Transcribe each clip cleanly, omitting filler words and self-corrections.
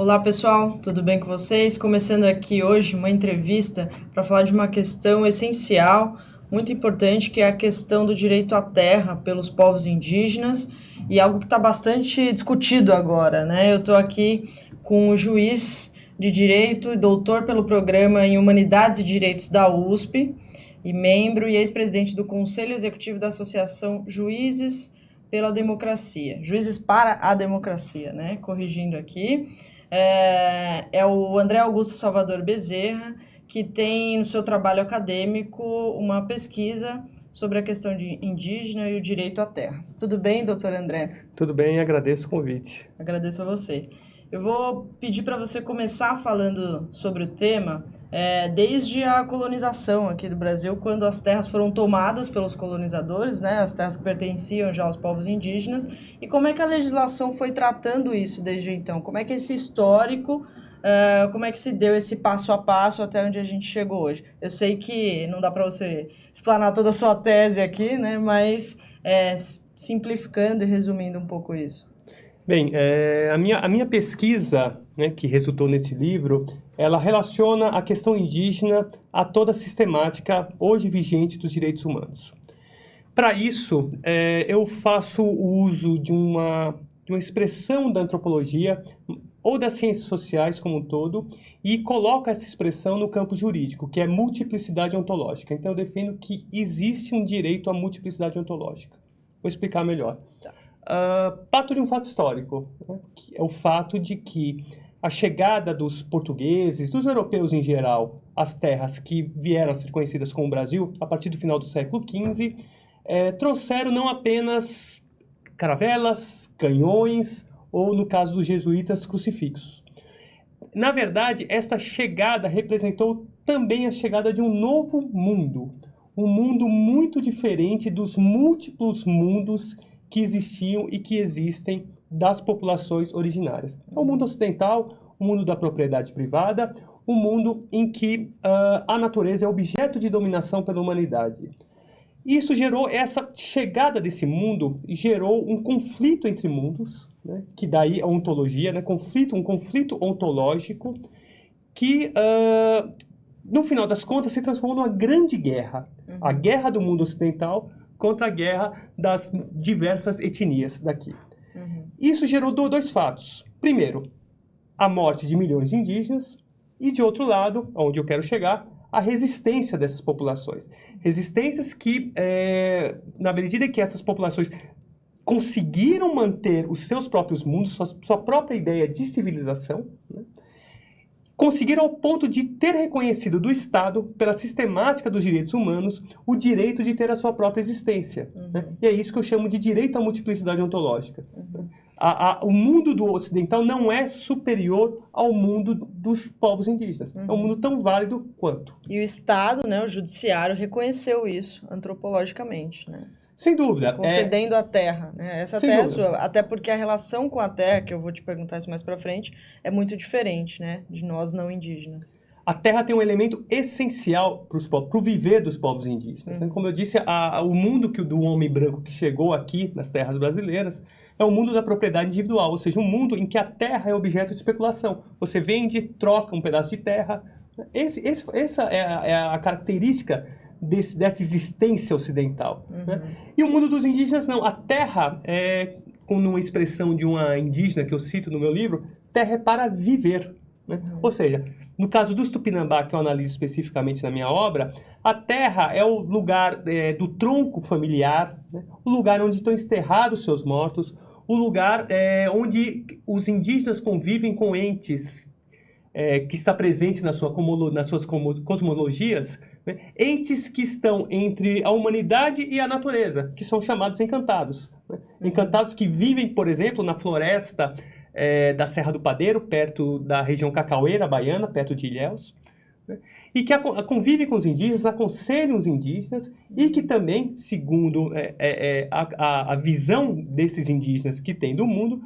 Olá pessoal, tudo bem com vocês? Começando aqui hoje uma entrevista para falar de uma questão essencial, muito importante, que é a questão do direito à terra pelos povos indígenas e algo que está bastante discutido agora, né? Eu estou aqui com o juiz de direito e doutor pelo programa em Humanidades e Direitos da USP e membro e ex-presidente do Conselho Executivo da Associação Juízes pela Democracia, Juízes para a Democracia, né? Corrigindo aqui. É o André Augusto Salvador Bezerra, que tem no seu trabalho acadêmico uma pesquisa sobre a questão de indígena e o direito à terra. Tudo bem, doutor André? Tudo bem, agradeço o convite. Agradeço a você. Eu vou pedir para você começar falando sobre o tema, desde a colonização aqui do Brasil, quando as terras foram tomadas pelos colonizadores, né, as terras que pertenciam já aos povos indígenas, e como é que a legislação foi tratando isso desde então? Como é que esse histórico, como é que se deu esse passo a passo até onde a gente chegou hoje? Eu sei que não dá para você explanar toda a sua tese aqui, né, mas simplificando e resumindo um pouco isso. Bem, a minha pesquisa, né, que resultou nesse livro, ela relaciona a questão indígena a toda a sistemática hoje vigente dos direitos humanos. Para isso, eu faço o uso de uma expressão da antropologia ou das ciências sociais como um todo e coloco essa expressão no campo jurídico, que é multiplicidade ontológica. Então, eu defendo que existe um direito à multiplicidade ontológica. Vou explicar melhor. Tá. Parto de um fato histórico, né, que é o fato de que a chegada dos portugueses, dos europeus em geral, às terras que vieram a ser conhecidas como Brasil, a partir do final do século XV, trouxeram não apenas caravelas, canhões, ou, no caso dos jesuítas, crucifixos. Na verdade, esta chegada representou também a chegada de um novo mundo, um mundo muito diferente dos múltiplos mundos que existiam e que existem das populações originárias. É o mundo ocidental, o mundo da propriedade privada, o mundo em que a natureza é objeto de dominação pela humanidade. Isso gerou, essa chegada desse mundo gerou um conflito entre mundos, né, que daí a ontologia, né, um conflito ontológico que, no final das contas, se transformou numa grande guerra. A guerra do mundo ocidental contra a guerra das diversas etnias daqui. Isso gerou dois fatos. Primeiro, a morte de milhões de indígenas e, de outro lado, onde eu quero chegar, a resistência dessas populações. Resistências que, na medida que essas populações conseguiram manter os seus próprios mundos, sua própria ideia de civilização, né, conseguiram ao ponto de ter reconhecido do Estado, pela sistemática dos direitos humanos, o direito de ter a sua própria existência. Né? E é isso que eu chamo de direito à multiplicidade ontológica. O mundo do ocidental não é superior ao mundo dos povos indígenas. É um mundo tão válido quanto. E o Estado, né, o judiciário, reconheceu isso antropologicamente, né? Sem dúvida. Concedendo a terra, né? Essa terra é sua, até porque a relação com a terra, que eu vou te perguntar isso mais pra frente, é muito diferente, né, de nós não indígenas. A terra tem um elemento essencial para o viver dos povos indígenas. Como eu disse, o mundo do homem branco que chegou aqui nas terras brasileiras é o mundo da propriedade individual, ou seja, um mundo em que a terra é objeto de especulação. Você vende, troca um pedaço de terra. Essa é a característica dessa existência ocidental. Né? E o mundo dos indígenas não. A terra, como uma expressão de uma indígena que eu cito no meu livro, terra é para viver. Né? Ou seja, no caso dos Tupinambá, que eu analiso especificamente na minha obra, a terra é o lugar do tronco familiar, né? O lugar onde estão enterrados seus mortos, o lugar onde os indígenas convivem com entes que está presente nas suas cosmologias, né? Entes que estão entre a humanidade e a natureza, que são chamados encantados. Né? Encantados que vivem, por exemplo, na floresta da Serra do Padeiro, perto da região cacaueira baiana, perto de Ilhéus, né? E que convivem com os indígenas, aconselham os indígenas e que também, segundo a visão desses indígenas que tem do mundo,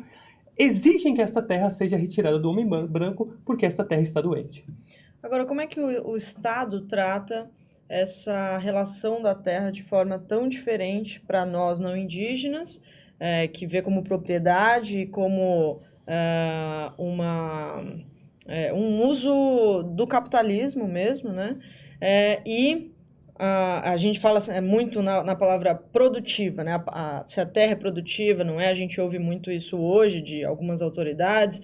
exigem que esta terra seja retirada do homem branco porque esta terra está doente. Agora, como é que o Estado trata essa relação da terra de forma tão diferente para nós não indígenas, que vê como propriedade e como um uso do capitalismo mesmo, né? A gente fala muito na palavra produtiva, né? Se a terra é produtiva, não é? A gente ouve muito isso hoje de algumas autoridades.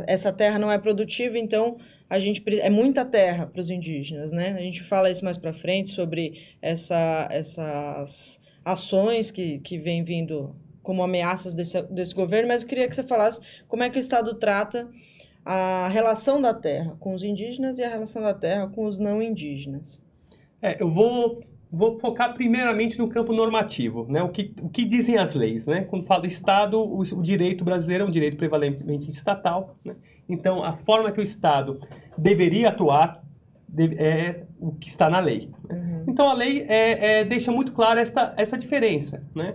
Essa terra não é produtiva, então é muita terra para os indígenas, né? A gente fala isso mais para frente sobre essas ações que vêm vindo como ameaças desse governo, mas eu queria que você falasse como é que o Estado trata a relação da terra com os indígenas e a relação da terra com os não indígenas. Eu vou focar primeiramente no campo normativo, né? O que dizem as leis, né? Quando falo Estado, o direito brasileiro é um direito prevalentemente estatal, né? Então, a forma que o Estado deveria atuar é o que está na lei. Né? Então, a lei deixa muito clara essa diferença, né?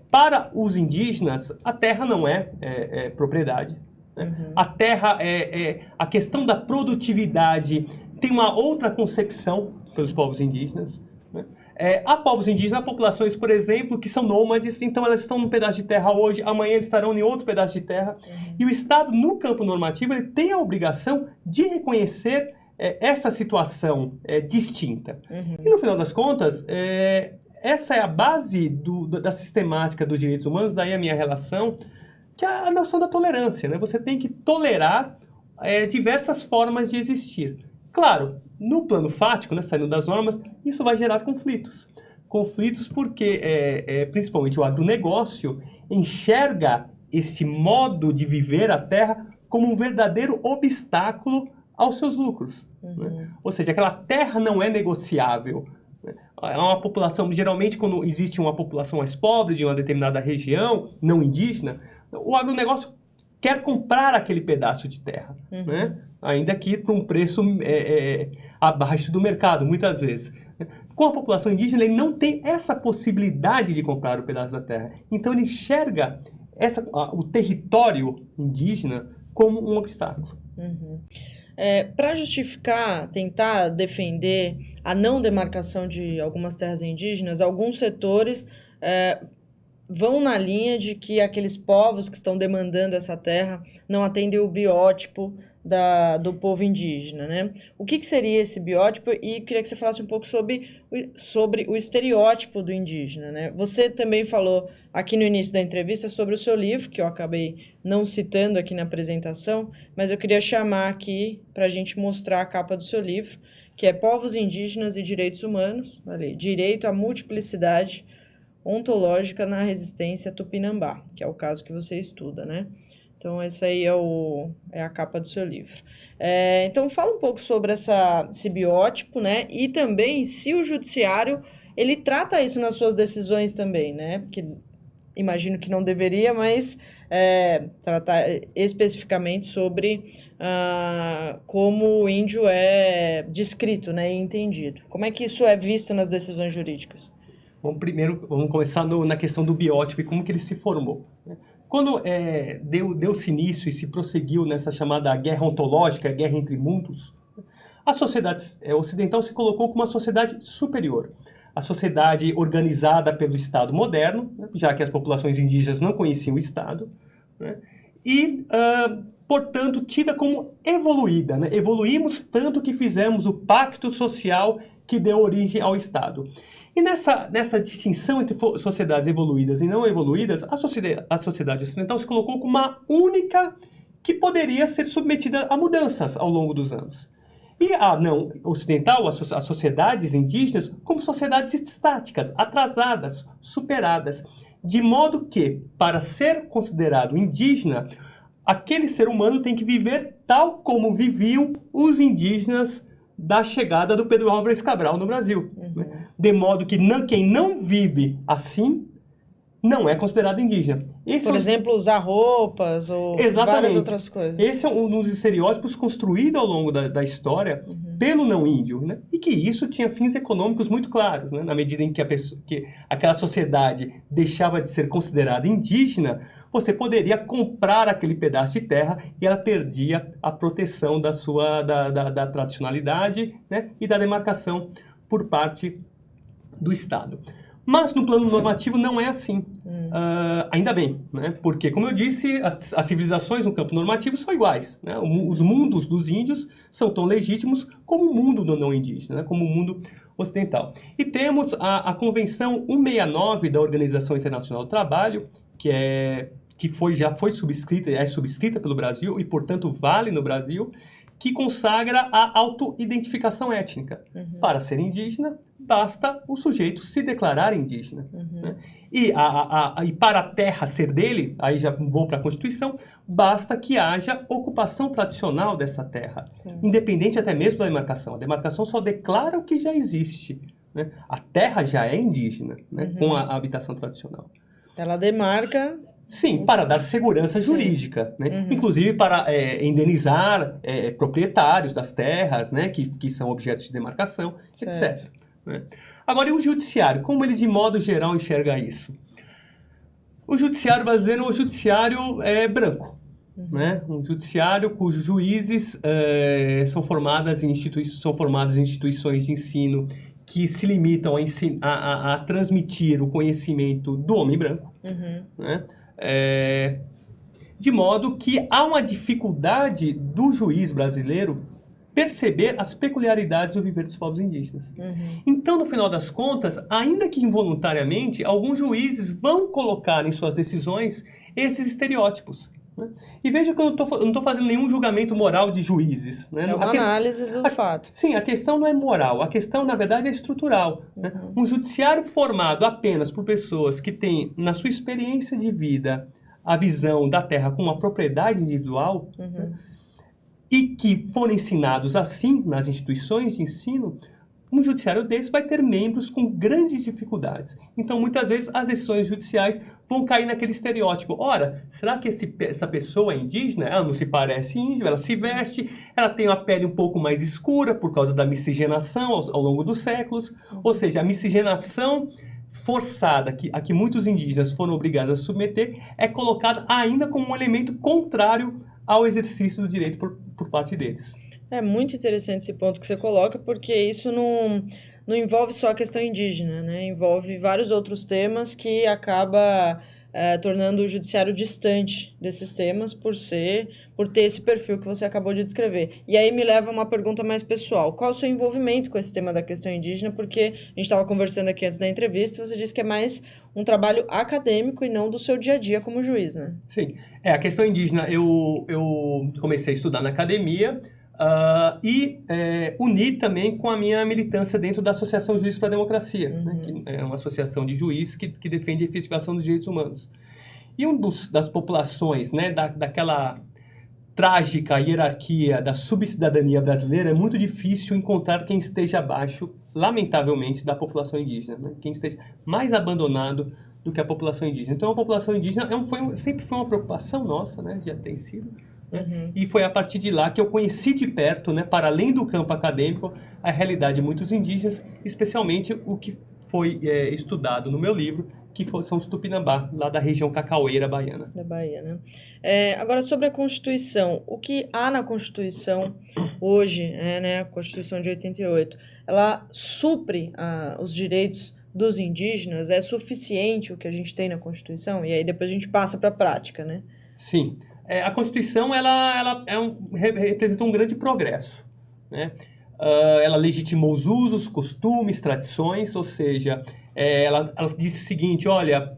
Para os indígenas, a terra não é propriedade. Né? A terra, a questão da produtividade tem uma outra concepção pelos povos indígenas. Né? Há povos indígenas, há populações, por exemplo, que são nômades, então elas estão num pedaço de terra hoje, amanhã eles estarão em outro pedaço de terra. E o Estado, no campo normativo, ele tem a obrigação de reconhecer essa situação distinta. E no final das contas, essa é a base da sistemática dos direitos humanos, daí a minha relação, que é a noção da tolerância. Né? Você tem que tolerar diversas formas de existir. Claro, no plano fático, né, saindo das normas, isso vai gerar conflitos. Conflitos porque, principalmente, o agronegócio enxerga este modo de viver a terra como um verdadeiro obstáculo aos seus lucros. Né? Ou seja, aquela terra não é negociável. Né? É uma população, geralmente, quando existe uma população mais pobre de uma determinada região, não indígena, o agronegócio quer comprar aquele pedaço de terra, né? Ainda que por um preço abaixo do mercado, muitas vezes. Com a população indígena, ele não tem essa possibilidade de comprar o pedaço da terra. Então, ele enxerga o território indígena como um obstáculo. Para justificar, tentar defender a não demarcação de algumas terras indígenas, alguns setores vão na linha de que aqueles povos que estão demandando essa terra não atendem o biótipo do povo indígena, né? O que seria esse biótipo? E queria que você falasse um pouco sobre o estereótipo do indígena, né? Você também falou aqui no início da entrevista sobre o seu livro, que eu acabei não citando aqui na apresentação, mas eu queria chamar aqui para a gente mostrar a capa do seu livro, que é Povos Indígenas e Direitos Humanos, ali, Direito à Multiplicidade Ontológica na Resistência Tupinambá, que é o caso que você estuda, né? Então, essa aí é a capa do seu livro. Então, fala um pouco sobre esse biótipo, né? E também se o judiciário, ele trata isso nas suas decisões também, né? Porque imagino que não deveria, mas tratar especificamente sobre como o índio é descrito, né? E entendido. Como é que isso é visto nas decisões jurídicas? Vamos começar na questão do biótipo e como que ele se formou. Quando deu-se início e se prosseguiu nessa chamada guerra ontológica, guerra entre mundos, a sociedade ocidental se colocou como uma sociedade superior. A sociedade organizada pelo Estado moderno, né, já que as populações indígenas não conheciam o Estado, né, e, portanto, tida como evoluída. Né? Evoluímos tanto que fizemos o pacto social que deu origem ao Estado. E nessa distinção entre sociedades evoluídas e não evoluídas, a sociedade ocidental se colocou como uma única que poderia ser submetida a mudanças ao longo dos anos. E a não ocidental, as sociedades indígenas, como sociedades estáticas, atrasadas, superadas. De modo que, para ser considerado indígena, aquele ser humano tem que viver tal como viviam os indígenas da chegada do Pedro Álvares Cabral no Brasil. De modo que quem não vive assim não é considerado indígena. Por exemplo, usar roupas ou várias outras coisas. Esse é um dos estereótipos construídos ao longo da história pelo não índio, né? E que isso tinha fins econômicos muito claros, né? Na medida em que aquela sociedade deixava de ser considerada indígena, você poderia comprar aquele pedaço de terra e ela perdia a proteção da tradicionalidade, né? E da demarcação por parte do Estado. Mas no plano normativo não é assim. Ainda bem, né? Porque, como eu disse, as civilizações no campo normativo são iguais, né? Os mundos dos índios são tão legítimos como o mundo do não indígena, né? Como o mundo ocidental. E temos a Convenção 169 da Organização Internacional do Trabalho, já foi subscrita, é subscrita pelo Brasil e, portanto, vale no Brasil, que consagra a autoidentificação étnica. Para ser indígena, basta o sujeito se declarar indígena. Né? E para a terra ser dele, aí já vou para a Constituição, basta que haja ocupação tradicional dessa terra, independente até mesmo da demarcação. A demarcação só declara o que já existe. Né? A terra já é indígena, né? Com a habitação tradicional. Ela demarca... Sim, para dar segurança jurídica, né? Inclusive para indenizar proprietários das terras, né? que são objetos de demarcação, etc. Né? Agora, e o judiciário? Como ele, de modo geral, enxerga isso? O judiciário brasileiro é um judiciário branco. Né? Um judiciário cujos juízes são formadas em instituições de ensino que se limitam a transmitir o conhecimento do homem branco. Né? De modo que há uma dificuldade do juiz brasileiro perceber as peculiaridades do viver dos povos indígenas. Então, no final das contas, ainda que involuntariamente, alguns juízes vão colocar em suas decisões esses estereótipos. Né? E veja que eu não estou fazendo nenhum julgamento moral de juízes. Né? É uma análise do fato. Sim, a questão não é moral, a questão, na verdade, é estrutural. Né? Um judiciário formado apenas por pessoas que têm, na sua experiência de vida, a visão da terra como uma propriedade individual, né? E que foram ensinados assim nas instituições de ensino, um judiciário desse vai ter membros com grandes dificuldades. Então, muitas vezes, as decisões judiciais vão cair naquele estereótipo. Ora, será que essa pessoa é indígena? Ela não se parece índio, ela se veste, ela tem uma pele um pouco mais escura por causa da miscigenação ao longo dos séculos. Ou seja, a miscigenação forçada a que muitos indígenas foram obrigados a submeter é colocada ainda como um elemento contrário ao exercício do direito por parte deles. É muito interessante esse ponto que você coloca, porque isso não envolve só a questão indígena, né? Envolve vários outros temas que acaba tornando o judiciário distante desses temas por ter esse perfil que você acabou de descrever. E aí me leva a uma pergunta mais pessoal. Qual o seu envolvimento com esse tema da questão indígena? Porque a gente estava conversando aqui antes da entrevista, você disse que é mais um trabalho acadêmico e não do seu dia a dia como juiz, né? Sim. A questão indígena eu comecei a estudar na academia, e uni também com a minha militância dentro da Associação Juízes para a Democracia, né, que é uma associação de juízes que defende a efetivação dos direitos humanos. E das populações, né, daquela trágica hierarquia da subcidadania brasileira, é muito difícil encontrar quem esteja abaixo, lamentavelmente, da população indígena, né, quem esteja mais abandonado do que a população indígena. Então, a população indígena sempre foi uma preocupação nossa, né, já tem sido. E foi a partir de lá que eu conheci de perto, né, para além do campo acadêmico, a realidade de muitos indígenas, especialmente o que foi estudado no meu livro, que são os Tupinambá, lá da região cacaueira baiana. Da Bahia, né? Agora, sobre a Constituição, o que há na Constituição hoje, né, a Constituição de 88, ela supre os direitos dos indígenas? É suficiente o que a gente tem na Constituição? E aí depois a gente passa para a prática, né? Sim. A Constituição ela representa um grande progresso, né? Ela legitimou os usos, costumes, tradições, ou seja, ela disse o seguinte: olha,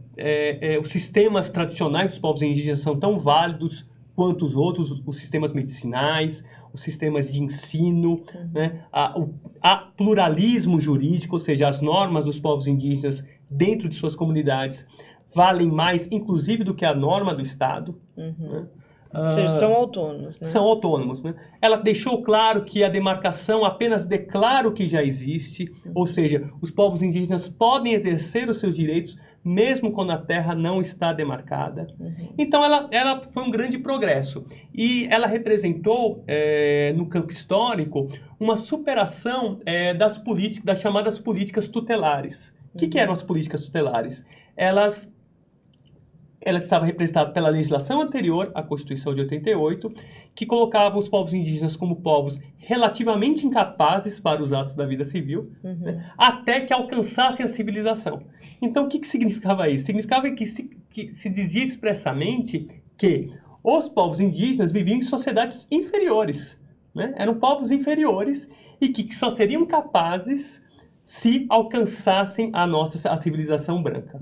os sistemas tradicionais dos povos indígenas são tão válidos quanto os outros, os sistemas medicinais, os sistemas de ensino, né? Há pluralismo jurídico, ou seja, as normas dos povos indígenas dentro de suas comunidades valem mais, inclusive, do que a norma do Estado. Né? Ou seja, são autônomos, né? São autônomos, né? Ela deixou claro que a demarcação apenas declara o que já existe, ou seja, os povos indígenas podem exercer os seus direitos mesmo quando a terra não está demarcada. Então, ela foi um grande progresso. E ela representou, no campo histórico, uma superação das chamadas políticas tutelares. O que eram as políticas tutelares? Elas ela estava representada pela legislação anterior à Constituição de 88, que colocava os povos indígenas como povos relativamente incapazes para os atos da vida civil, né, até que alcançassem a civilização. Então, o que significava isso? Significava que se dizia expressamente que os povos indígenas viviam em sociedades inferiores, né? Eram povos inferiores e que só seriam capazes se alcançassem a civilização branca.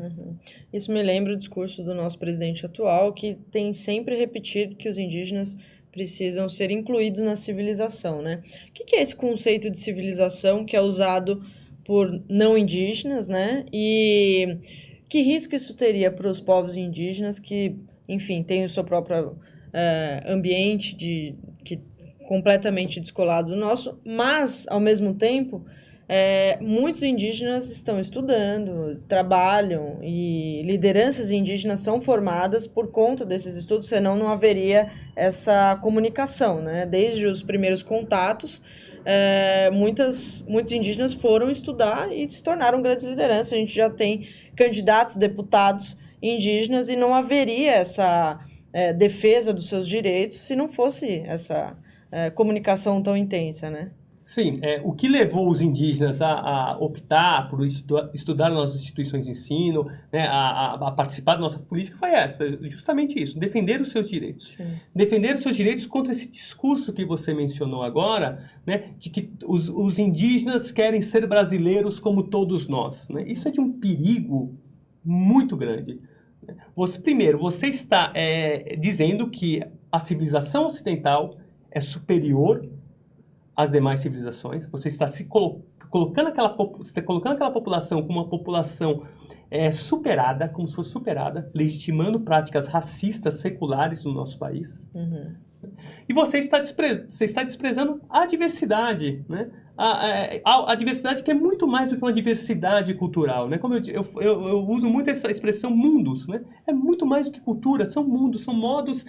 Isso me lembra o discurso do nosso presidente atual, que tem sempre repetido que os indígenas precisam ser incluídos na civilização, né? O que é esse conceito de civilização que é usado por não indígenas, né? E que risco isso teria para os povos indígenas que, enfim, têm o seu próprio ambiente completamente descolado do nosso, mas, ao mesmo tempo, muitos indígenas estão estudando, trabalham e lideranças indígenas são formadas por conta desses estudos, senão não haveria essa comunicação, né? Desde os primeiros contatos, muitos indígenas foram estudar e se tornaram grandes lideranças. A gente já tem candidatos, deputados indígenas e não haveria essa defesa dos seus direitos se não fosse essa comunicação tão intensa, né? Sim, o que levou os indígenas a optar por estudar nossas instituições de ensino, né, a participar da nossa política foi justamente isso, defender os seus direitos. Sim. Defender os seus direitos contra esse discurso que você mencionou agora, né, de que os indígenas querem ser brasileiros como todos nós, né? Isso é de um perigo muito grande. Primeiro, você está dizendo que a civilização ocidental é superior às demais civilizações. Você está colocando aquela população como uma população superada, como se fosse superada, legitimando práticas racistas seculares no nosso país. E você está desprezando a diversidade, né? A diversidade que é muito mais do que uma diversidade cultural, né? Como eu uso muito essa expressão mundos, né? É muito mais do que cultura, são mundos, são modos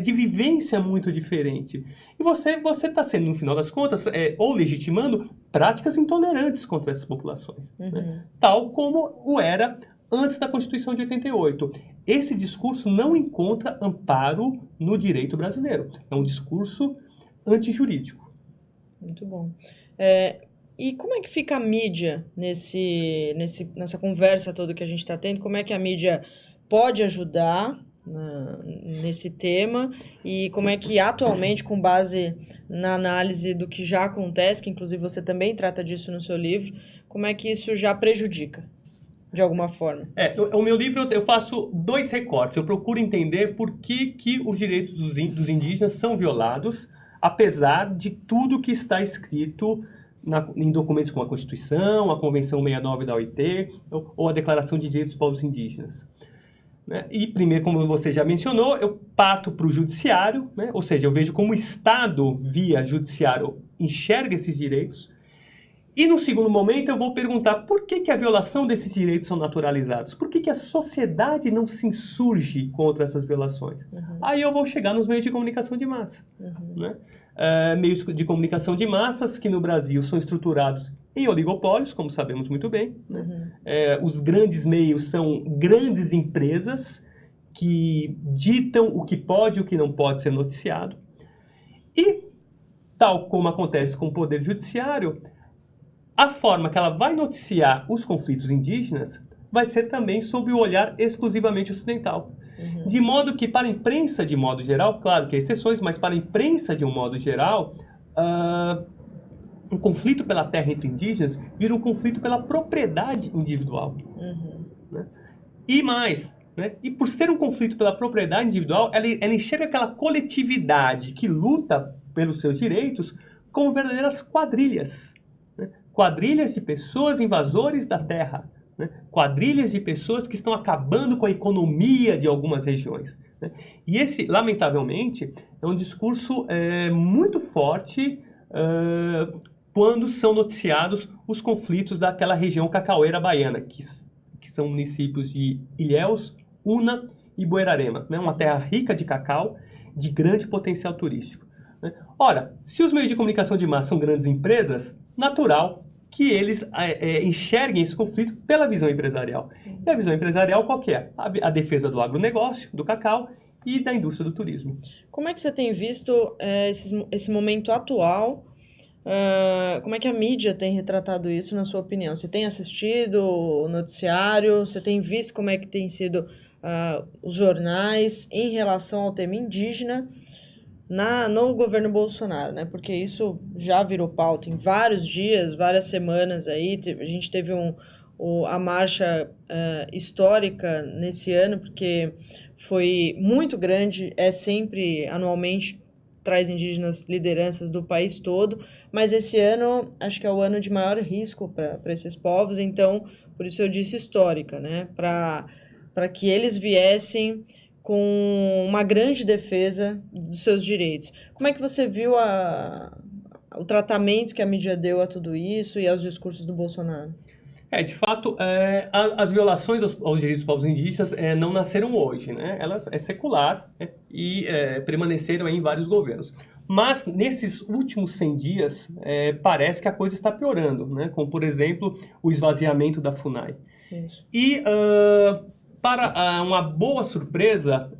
de vivência muito diferente. E você está sendo, no final das contas, ou legitimando práticas intolerantes contra essas populações, né? Tal como o era antes da Constituição de 88. Esse discurso não encontra amparo no direito brasileiro. É um discurso antijurídico. Muito bom. E como é que fica a mídia nessa conversa toda que a gente está tendo? Como é que a mídia pode ajudar nesse tema? E como é que atualmente, com base na análise do que já acontece, que inclusive você também trata disso no seu livro, como é que isso já prejudica? De alguma forma. O meu livro, eu faço 2 recortes. Eu procuro entender por que os direitos dos indígenas são violados, apesar de tudo que está escrito em documentos como a Constituição, a Convenção 69 da OIT, ou a Declaração de Direitos dos Povos Indígenas. Né? E primeiro, como você já mencionou, eu parto para o judiciário, né? Ou seja, eu vejo como o Estado, via judiciário, enxerga esses direitos. E no segundo momento eu vou perguntar por que a violação desses direitos são naturalizados? Por que a sociedade não se insurge contra essas violações? Aí eu vou chegar nos meios de comunicação de massa. Né? Meios de comunicação de massas que no Brasil são estruturados em oligopólios, como sabemos muito bem. Né? Os grandes meios são grandes empresas que ditam o que pode e o que não pode ser noticiado. E, tal como acontece com o Poder Judiciário, a forma que ela vai noticiar os conflitos indígenas vai ser também sob o olhar exclusivamente ocidental. De modo que, para a imprensa de modo geral, claro que há exceções, mas para a imprensa de um modo geral, um conflito pela terra entre indígenas vira um conflito pela propriedade individual. Né? E mais, né? E por ser um conflito pela propriedade individual, ela enxerga aquela coletividade que luta pelos seus direitos como verdadeiras quadrilhas. Quadrilhas de pessoas invasores da terra, né? Quadrilhas de pessoas que estão acabando com a economia de algumas regiões. Né? E esse, lamentavelmente, é um discurso muito forte quando são noticiados os conflitos daquela região cacaueira baiana, que são municípios de Ilhéus, Una e Buerarema, né? Uma terra rica de cacau, de grande potencial turístico. Né? Ora, se os meios de comunicação de massa são grandes empresas, natural que eles enxerguem esse conflito pela visão empresarial. E a visão empresarial qual que é? A defesa do agronegócio, do cacau e da indústria do turismo. Como é que você tem visto esse momento atual? Como é que a mídia tem retratado isso, na sua opinião? Você tem assistido o noticiário? Você tem visto como é que tem sido os jornais em relação ao tema indígena no governo Bolsonaro, né? Porque isso já virou pauta em vários dias, várias semanas aí. A gente teve a marcha histórica nesse ano, porque foi muito grande, sempre anualmente traz indígenas lideranças do país todo, mas esse ano acho que é o ano de maior risco para esses povos, então por isso eu disse histórica, né? Para que eles viessem com uma grande defesa dos seus direitos. Como é que você viu o tratamento que a mídia deu a tudo isso e aos discursos do Bolsonaro? De fato, as violações aos direitos dos povos indígenas não nasceram hoje, né? Elas é secular, né? E permaneceram aí em vários governos. Mas, nesses últimos 100 dias, parece que a coisa está piorando, né? Como, por exemplo, o esvaziamento da FUNAI. Isso. E, para uma boa surpresa,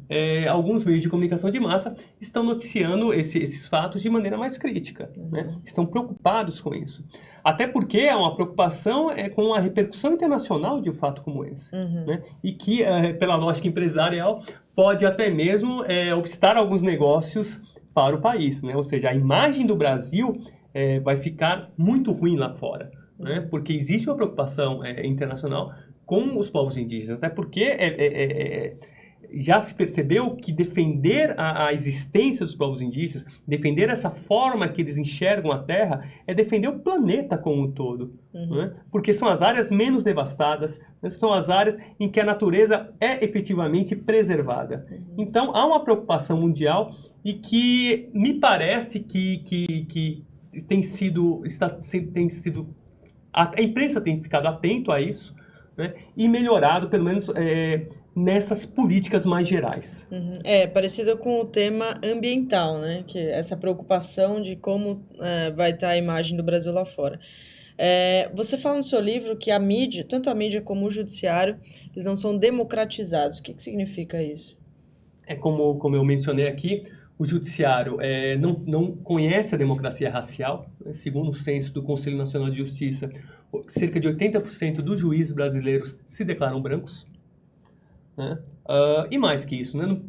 alguns meios de comunicação de massa estão noticiando esses fatos de maneira mais crítica, né? Estão preocupados com isso. Até porque há uma preocupação com a repercussão internacional de um fato como esse, né? E que, pela lógica empresarial, pode até mesmo obstar alguns negócios para o país, né? Ou seja, a imagem do Brasil vai ficar muito ruim lá fora, né? Porque existe uma preocupação internacional com os povos indígenas, até porque já se percebeu que defender a existência dos povos indígenas, defender essa forma que eles enxergam a terra, é defender o planeta como um todo, né? Porque são as áreas menos devastadas, né? São as áreas em que a natureza é efetivamente preservada. Então, há uma preocupação mundial e que me parece que a imprensa tem ficado atento a isso, né? E melhorado, pelo menos, nessas políticas mais gerais. Parecido com o tema ambiental, né? Que é essa preocupação de como vai estar a imagem do Brasil lá fora. Você fala no seu livro que a mídia, tanto a mídia como o judiciário, eles não são democratizados. O que significa isso? Como eu mencionei aqui, o judiciário não conhece a democracia racial, né? Segundo o censo do Conselho Nacional de Justiça, cerca de 80% dos juízes brasileiros se declaram brancos, né? E mais que isso, né?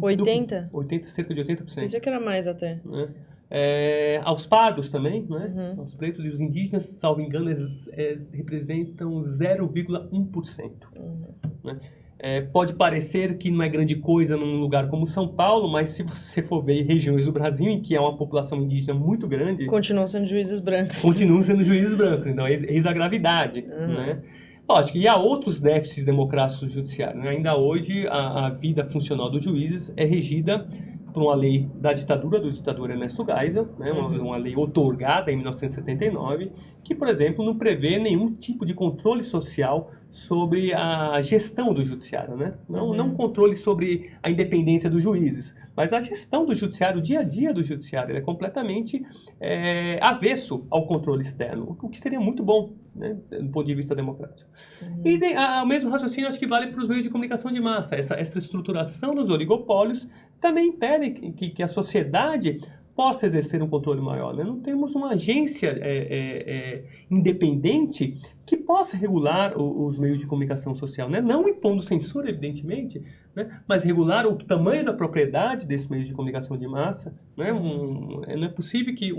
80? Cerca de 80%. Pensei que era mais até. Né? Aos pardos também, né? Os pretos e os indígenas, salvo engano, eles representam 0,1%. Né? Pode parecer que não é grande coisa num lugar como São Paulo, mas se você for ver regiões do Brasil em que há uma população indígena muito grande... Continuam sendo juízes brancos. Continuam sendo juízes brancos, então eis a gravidade, né? Lógico, e há outros déficits democráticos do judiciário, né? Ainda hoje, a vida funcional dos juízes é regida por uma lei da ditadura do ditador Ernesto Geisel, né? Uma lei outorgada em 1979, que, por exemplo, não prevê nenhum tipo de controle social sobre a gestão do judiciário, né? Não controle sobre a independência dos juízes, mas a gestão do judiciário, o dia a dia do judiciário, ele é completamente avesso ao controle externo, o que seria muito bom, né, do ponto de vista democrático. E o mesmo raciocínio acho que vale para os meios de comunicação de massa. Essa estruturação dos oligopólios também impede que a sociedade possa exercer um controle maior, né? Não temos uma agência independente que possa regular os meios de comunicação social, né? Não impondo censura, evidentemente, né? Mas regular o tamanho da propriedade desses meios de comunicação de massa, né? Não é possível que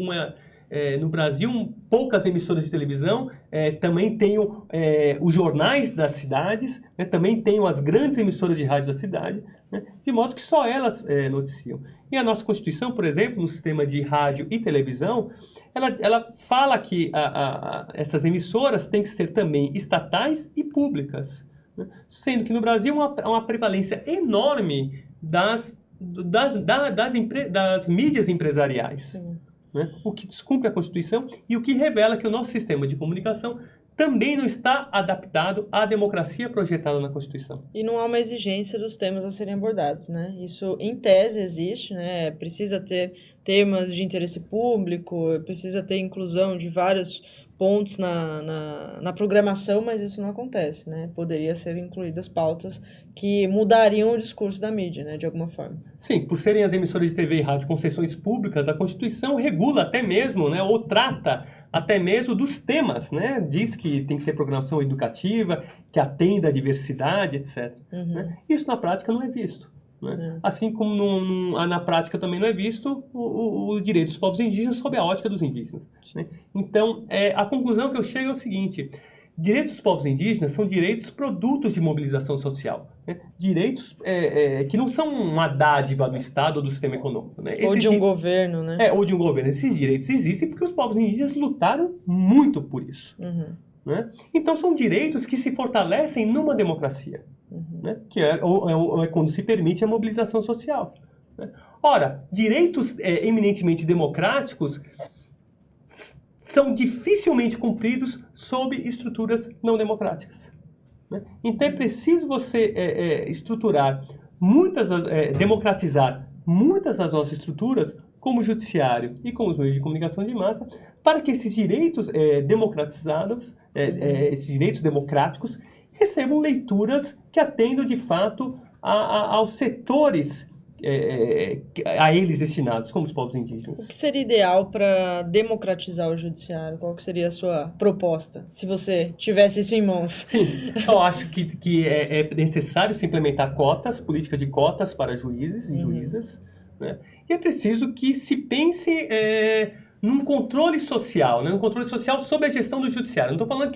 no Brasil, poucas emissoras de televisão também tenham os jornais das cidades, né? Também tenham as grandes emissoras de rádio da cidade, né? De modo que só elas noticiam. E a nossa Constituição, por exemplo, no sistema de rádio e televisão, ela fala que essas emissoras têm que ser também estatais e públicas, né? Sendo que no Brasil há uma prevalência enorme das mídias empresariais. Né? O que descumpre a Constituição e o que revela que o nosso sistema de comunicação também não está adaptado à democracia projetada na Constituição. E não há uma exigência dos temas a serem abordados, né? Isso, em tese, existe, né? Precisa ter temas de interesse público, precisa ter inclusão de vários pontos na programação, mas isso não acontece, né? Poderia ser incluídas pautas que mudariam o discurso da mídia, né, de alguma forma. Sim, por serem as emissoras de TV e rádio concessões públicas, a Constituição regula até mesmo, né, ou trata até mesmo dos temas, né? Diz que tem que ter programação educativa, que atenda à diversidade, etc. Né? Isso na prática não é visto. Né? Assim como na prática também não é visto o direito dos povos indígenas sob a ótica dos indígenas. Né? Então, a conclusão que eu chego é o seguinte: direitos dos povos indígenas são direitos produtos de mobilização social. Né? Direitos que não são uma dádiva do Estado ou do sistema econômico. Né? Ou de um governo, né? Ou de um governo. Esses direitos existem porque os povos indígenas lutaram muito por isso. Né? Então, são direitos que se fortalecem numa democracia. Né? Que é quando se permite a mobilização social. Né? Ora, direitos eminentemente democráticos são dificilmente cumpridos sob estruturas não democráticas. Né? Então é preciso você estruturar democratizar muitas das nossas estruturas, como o judiciário e como os meios de comunicação de massa, para que esses direitos democratizados, esses direitos democráticos, recebam leituras que atendam de fato aos setores a eles destinados, como os povos indígenas. O que seria ideal para democratizar o judiciário? Qual que seria a sua proposta, se você tivesse isso em mãos? Sim, eu acho que é necessário se implementar política de cotas para juízes e juízas, né? E é preciso que se pense num controle social, né? Um controle social sob a gestão do judiciário. Não estou falando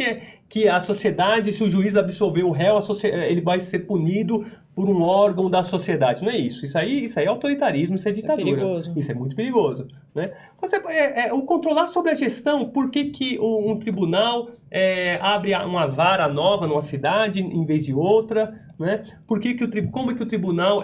que a sociedade, se o juiz absolver o réu, ele vai ser punido por um órgão da sociedade. Não é isso. Isso aí é autoritarismo, isso é ditadura. É perigoso. Isso é muito perigoso. Né? O controlar sobre a gestão, por que um tribunal abre uma vara nova numa cidade em vez de outra? Né? Como é que o tribunal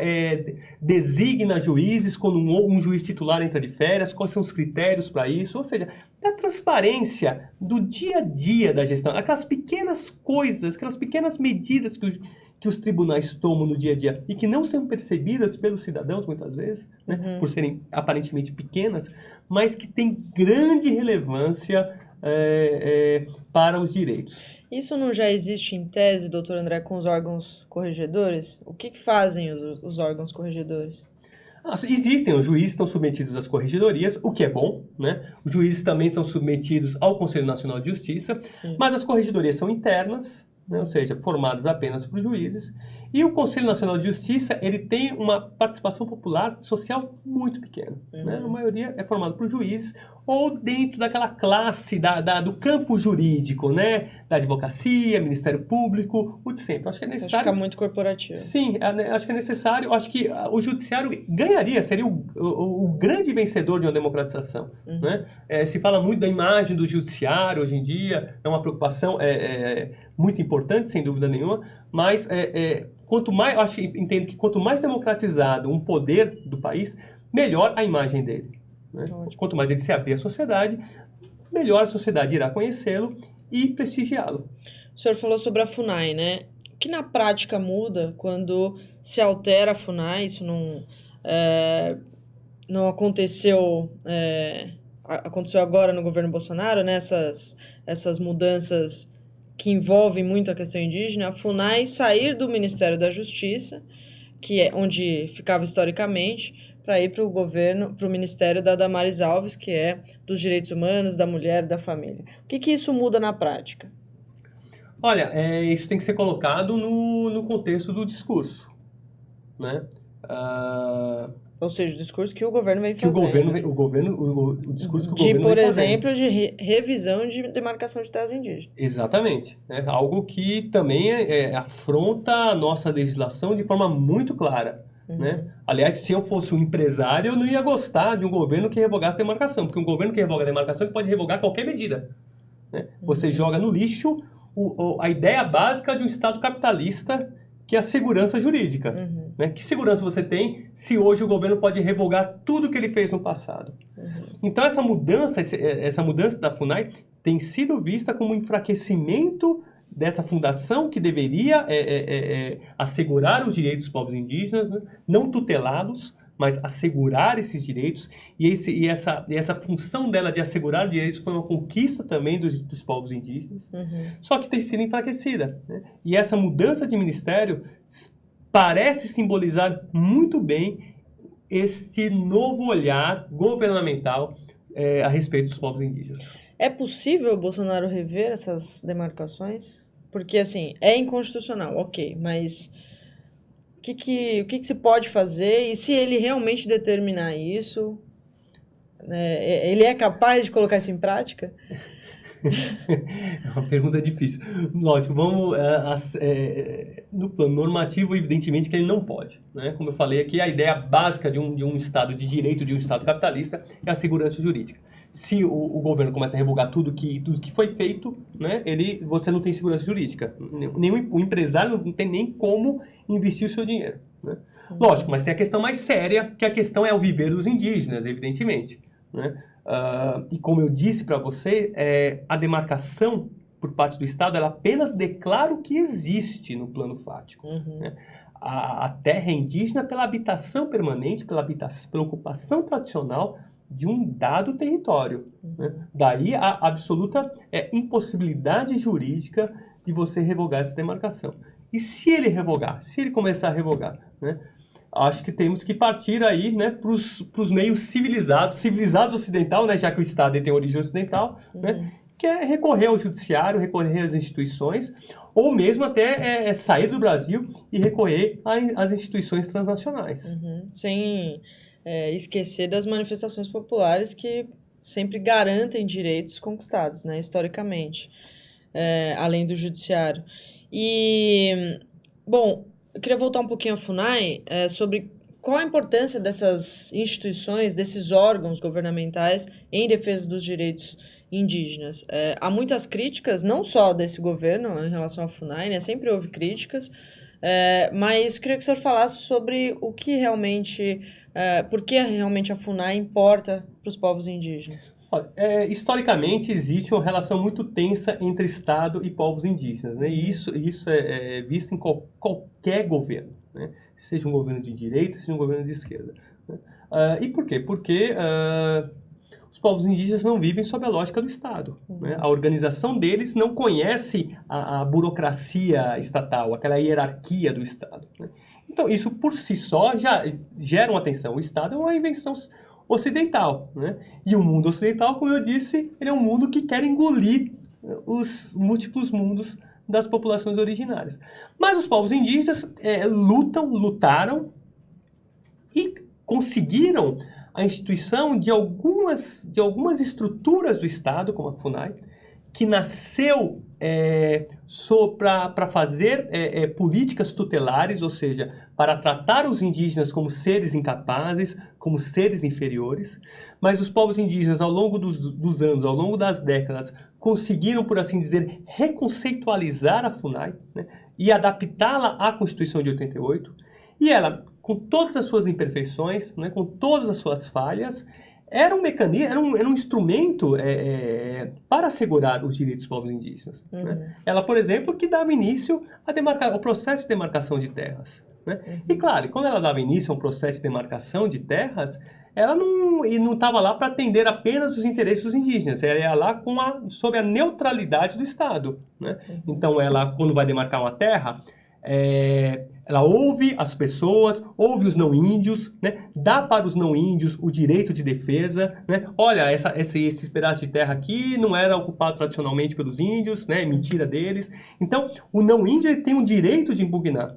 designa juízes quando um juiz titular entra de férias? Quais são os critérios para isso? Ou seja, a transparência do dia a dia da gestão, aquelas pequenas coisas, aquelas pequenas medidas que os tribunais tomam no dia a dia e que não são percebidas pelos cidadãos muitas vezes, né? Por serem aparentemente pequenas, mas que têm grande relevância para os direitos. Isso não já existe em tese, doutor André, com os órgãos corregedores? O que fazem os órgãos corregedores? Existem, os juízes estão submetidos às corregedorias, o que é bom, né? Os juízes também estão submetidos ao Conselho Nacional de Justiça, mas as corregedorias são internas, né? Ou seja, formadas apenas por juízes, e o Conselho Nacional de Justiça, ele tem uma participação popular social muito pequena, né? A maioria é formada por juízes ou dentro daquela classe do campo jurídico, né? Da advocacia, Ministério Público, o de sempre. Acho que é necessário... Fica muito corporativo. Sim, acho que é necessário. Acho que o judiciário ganharia, seria o grande vencedor de uma democratização. Né? Se fala muito da imagem do judiciário hoje em dia, é uma preocupação muito importante, sem dúvida nenhuma, mas quanto mais, entendo que quanto mais democratizado um poder do país, melhor a imagem dele. Né? Quanto mais ele se abrir à sociedade, melhor a sociedade irá conhecê-lo e prestigiá-lo. O senhor falou sobre a FUNAI, né? O que na prática muda quando se altera a FUNAI? Isso não aconteceu, aconteceu agora no governo Bolsonaro, né? Essas mudanças que envolvem muito a questão indígena, a FUNAI sair do Ministério da Justiça, que é onde ficava historicamente, para ir para o Ministério da Damares Alves, que é dos direitos humanos, da mulher e da família. O que isso muda na prática? Olha, isso tem que ser colocado no contexto do discurso, né? Ou seja, o discurso que o governo vem fazendo. O discurso que o governo por vem exemplo, fazendo. de revisão de demarcação de terras indígenas. Exatamente. Né? Algo que também afronta a nossa legislação de forma muito clara. Né? Aliás, se eu fosse um empresário, eu não ia gostar de um governo que revogasse a demarcação, porque um governo que revoga a demarcação ele pode revogar qualquer medida. Né? Você joga no lixo a ideia básica de um Estado capitalista, que é a segurança jurídica. Né? Que segurança você tem se hoje o governo pode revogar tudo que ele fez no passado? Então, essa mudança da FUNAI tem sido vista como um enfraquecimento dessa fundação que deveria assegurar os direitos dos povos indígenas, né? Não tutelados, mas assegurar esses direitos, e essa função dela de assegurar direitos foi uma conquista também dos povos indígenas, só que tem sido enfraquecida, né? E essa mudança de ministério parece simbolizar muito bem esse novo olhar governamental a respeito dos povos indígenas. É possível o Bolsonaro rever essas demarcações? Porque, assim, é inconstitucional, ok, mas o que se pode fazer? E se ele realmente determinar isso, ele é capaz de colocar isso em prática? É uma pergunta difícil. Lógico, vamos... no plano normativo, evidentemente que ele não pode, né? Como eu falei aqui, a ideia básica de um Estado de direito, de um Estado capitalista, é a segurança jurídica. Se o governo começa a revogar tudo que foi feito, né, você não tem segurança jurídica. O empresário não tem nem como investir o seu dinheiro, né? Lógico, mas tem a questão mais séria, que a questão é o viver dos indígenas, evidentemente, né? E como eu disse para você, a demarcação por parte do Estado, ela apenas declara o que existe no plano fático, né? A terra é indígena pela habitação permanente, pela ocupação tradicional de um dado território, né? Daí a absoluta impossibilidade jurídica de você revogar essa demarcação. E se ele começar a revogar, né? Acho que temos que partir aí, né, para os meios civilizados ocidental, né, já que o Estado tem origem ocidental, né, que é recorrer ao judiciário, recorrer às instituições, ou mesmo até sair do Brasil e recorrer às instituições transnacionais. Sem esquecer das manifestações populares que sempre garantem direitos conquistados, né, historicamente, além do judiciário. E, bom, eu queria voltar um pouquinho à FUNAI, sobre qual a importância dessas instituições, desses órgãos governamentais em defesa dos direitos indígenas. Há muitas críticas, não só desse governo em relação à FUNAI, né? Sempre houve críticas, mas queria que o senhor falasse sobre o que realmente, por que realmente a FUNAI importa para os povos indígenas. Historicamente, existe uma relação muito tensa entre Estado e povos indígenas, né? E isso é visto em qualquer governo, né? Seja um governo de direita, seja um governo de esquerda, né? E por quê? Porque os povos indígenas não vivem sob a lógica do Estado, né? A organização deles não conhece a burocracia estatal, aquela hierarquia do Estado, né? Então, isso por si só já gera uma tensão. O Estado é uma invenção ocidental, né? E o mundo ocidental, como eu disse, ele é um mundo que quer engolir os múltiplos mundos das populações originárias. Mas os povos indígenas lutaram e conseguiram a instituição de algumas estruturas do Estado, como a FUNAI, que nasceu para fazer políticas tutelares, ou seja, para tratar os indígenas como seres incapazes, como seres inferiores. Mas os povos indígenas, ao longo dos anos, ao longo das décadas, conseguiram, por assim dizer, reconceitualizar a FUNAI, né, e adaptá-la à Constituição de 88. E ela, com todas as suas imperfeições, né, com todas as suas falhas, era um mecanismo, era um instrumento para assegurar os direitos dos povos indígenas, né? Ela, por exemplo, que dava início ao processo de demarcação de terras, né? E claro, quando ela dava início a um processo de demarcação de terras, ela não estava lá para atender apenas os interesses dos indígenas, ela ia lá sob a neutralidade do Estado, né? Então, ela, quando vai demarcar uma terra, ela ouve as pessoas, ouve os não-índios, né? Dá para os não-índios o direito de defesa, né? Olha, esse pedaço de terra aqui não era ocupado tradicionalmente pelos índios, né? Mentira deles. Então, o não-índio ele tem o direito de impugnar,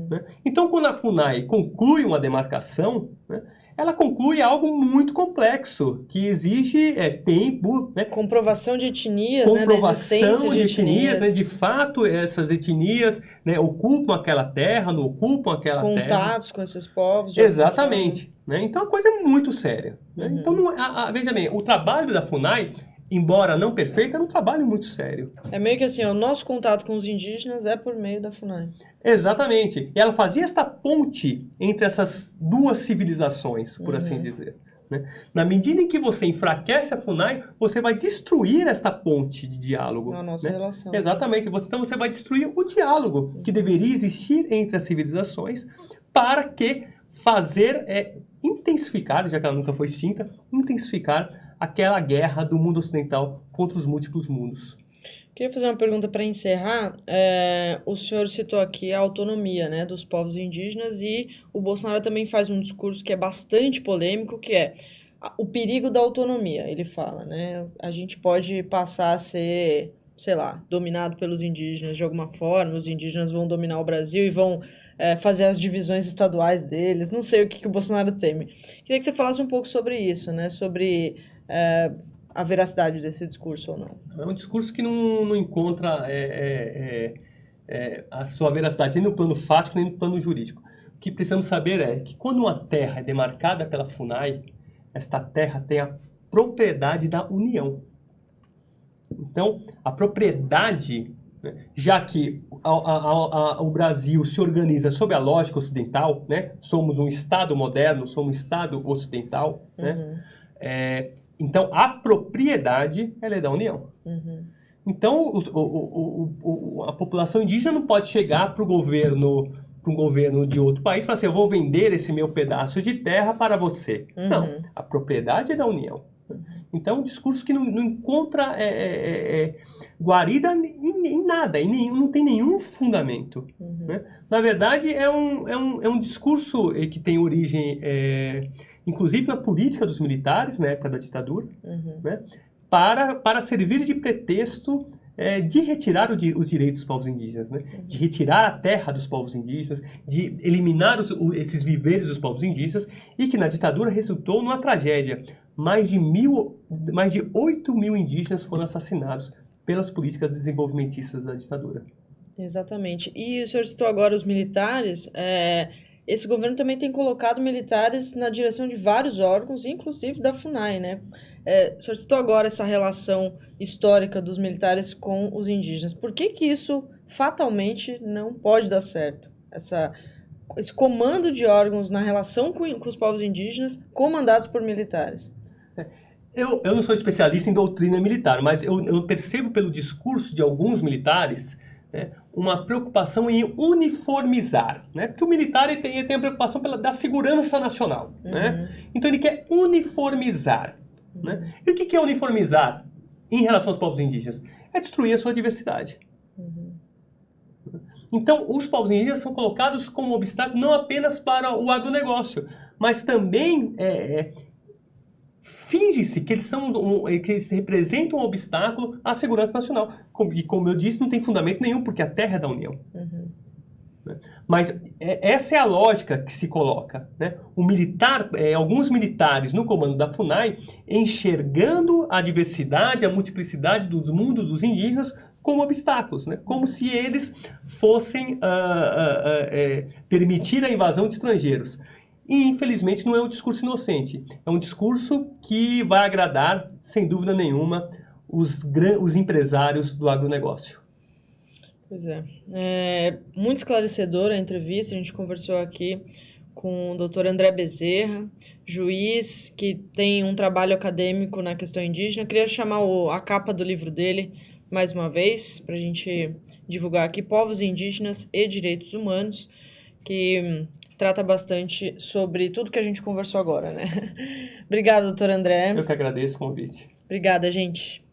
né? Então, quando a FUNAI conclui uma demarcação, né, ela conclui algo muito complexo, que exige tempo, né? Comprovação de etnias, comprovação né? de etnias, né? De fato, essas etnias, né, ocupam aquela terra, não ocupam aquela terra. Contatos com esses povos. Exatamente, né? Então, a coisa é muito séria, né? Então, veja bem, o trabalho da FUNAI, embora não perfeito, era um trabalho muito sério. É meio que assim, o nosso contato com os indígenas é por meio da FUNAI. Exatamente. E ela fazia esta ponte entre essas duas civilizações, por assim dizer, né? Na medida em que você enfraquece a FUNAI, você vai destruir esta ponte de diálogo. A nossa relação. Exatamente. Então você vai destruir o diálogo que deveria existir entre as civilizações para que intensificar, já que ela nunca foi extinta, intensificar aquela guerra do mundo ocidental contra os múltiplos mundos. Queria fazer uma pergunta para encerrar. O senhor citou aqui a autonomia, né, dos povos indígenas e o Bolsonaro também faz um discurso que é bastante polêmico, que é o perigo da autonomia. Ele fala, né, a gente pode passar a ser, sei lá, dominado pelos indígenas de alguma forma, os indígenas vão dominar o Brasil e vão fazer as divisões estaduais deles. Não sei o que o Bolsonaro teme. Queria que você falasse um pouco sobre isso, né, sobre a veracidade desse discurso ou não. É um discurso que não encontra a sua veracidade nem no plano fático, nem no plano jurídico. O que precisamos saber é que quando uma terra é demarcada pela FUNAI, esta terra tem a propriedade da União. Então, a propriedade, né, já que o Brasil se organiza sob a lógica ocidental, né, somos um Estado moderno, somos um Estado ocidental, né, então, a propriedade, ela é da União. Então, a população indígena não pode chegar para um governo de outro país e falar assim, eu vou vender esse meu pedaço de terra para você. Não, a propriedade é da União. Então, é um discurso que não encontra guarida em nada, não tem nenhum fundamento. Né? Na verdade, é um discurso que tem origem, inclusive na política dos militares, na época da ditadura, né? para servir de pretexto de retirar os direitos dos povos indígenas, né? De retirar a terra dos povos indígenas, de eliminar esses viveres dos povos indígenas, e que na ditadura resultou numa tragédia. Mais de 8 mil indígenas foram assassinados pelas políticas desenvolvimentistas da ditadura. Exatamente. E o senhor citou agora os militares. Esse governo também tem colocado militares na direção de vários órgãos, inclusive da FUNAI, né? O senhor citou agora essa relação histórica dos militares com os indígenas. Por que isso fatalmente não pode dar certo? Esse comando de órgãos na relação com os povos indígenas comandados por militares. Eu não sou especialista em doutrina militar, mas eu percebo pelo discurso de alguns militares, né, uma preocupação em uniformizar, né? Porque o militar ele tem a preocupação da segurança nacional, né? Então ele quer uniformizar, né? E o que é uniformizar em relação aos povos indígenas? É destruir a sua diversidade. Então os povos indígenas são colocados como obstáculo não apenas para o agronegócio, mas também finge-se que eles representam um obstáculo à segurança nacional. E como eu disse, não tem fundamento nenhum, porque a terra é da União. Mas essa é a lógica que se coloca, né? Alguns militares no comando da FUNAI enxergando a diversidade, a multiplicidade dos mundos dos indígenas como obstáculos, né? Como se eles fossem permitir a invasão de estrangeiros. E, infelizmente, não é um discurso inocente. É um discurso que vai agradar, sem dúvida nenhuma, os empresários do agronegócio. Pois é. Muito esclarecedora a entrevista. A gente conversou aqui com o Dr. André Bezerra, juiz que tem um trabalho acadêmico na questão indígena. Eu queria chamar a capa do livro dele, mais uma vez, para a gente divulgar aqui, Povos Indígenas e Direitos Humanos, que trata bastante sobre tudo que a gente conversou agora, né? Obrigada, doutor André. Eu que agradeço o convite. Obrigada, gente.